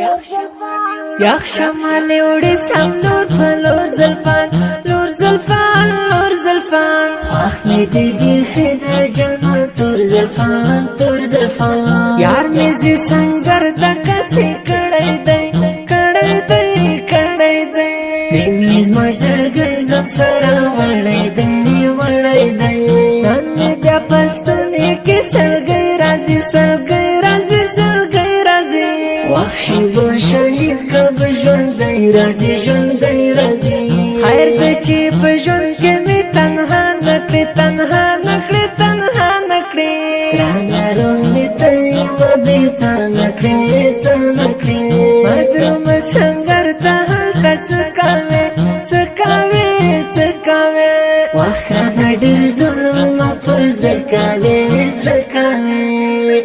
یخ شمال وړي سم نور په لور زلفان لور زلفان لور زلفان اخ می دی بیخی د جنت تور زلفان تور زلفان یار می زی سنگر د کسي کړي دی کړي دی کړي دی میز ما زړګي زم سره وړي دی وړي دی نن می بیا پستونی کې سلګي راځي سلګي راځي سلګي راځي وحشي بو شهید کب ژوند دی راځي ژوند دی راځي خیر د چې په ژوند کې می تنها نکړي تنها نکړي تنها نکړي رانا رومي ته و به څنګه څنګه مدروم سنگر ته هلته څکاوي څکاوي څکاوي واخره ډېر ظلم په زکاوي زکاوي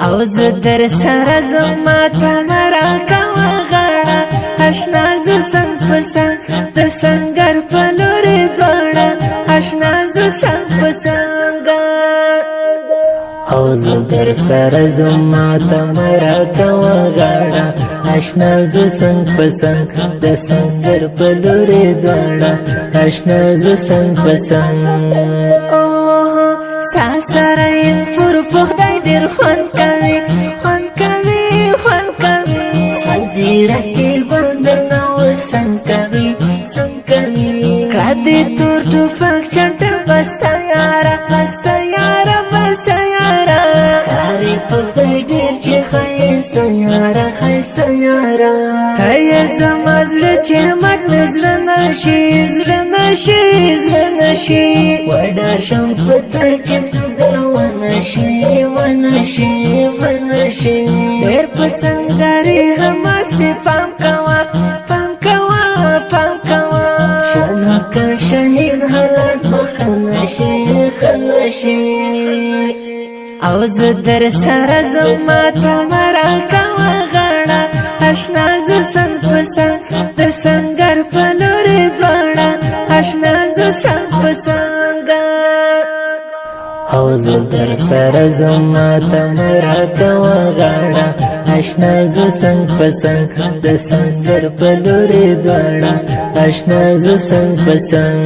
او زه در سره زما ته مرا کوه غاړه اشنا زه څنګ په څنګ د سنگر په لورې دواړه اشنا زه څنګ په څنګ او زه در سره زما ته مرا کوه غاړه اشنا زه څنګ په څنګ د سنگر په لورې دواړه اشنا زه څنګ په څنګ اوه ستا سره ین پر خدای ډېر خوند کوي خوند کوي خوند کوي سزیره کې بندر نه څنګه کوي څنګه کوي کړه دې تور ټوپک چټه بسته یاره بسته یاره بسته یاره کاري په ډېر چې ښایسته یاره ښایسته یاره ته یې زما زړه چې مات مې زړه نشي زړه نشي زړه نشي وډا شم په تا چې څنګه ونشي ونشي ونشي ډېر په سنګاري هماستې پام کوه پام کوه پام کوه شمه که شهید حالات مخنشي خنشي او زه در سره زما ته مرا کوه غاړه اشنا زه څنګ په څنګ د سنګر په لورې دواړه اشنا زه څنګ په څنګ او زه در سره زما ته مرا کوه غاړه اشنا زه څنګ په څنګ د سنګر په لورې دواړه اشنا زه څنګ په څنګ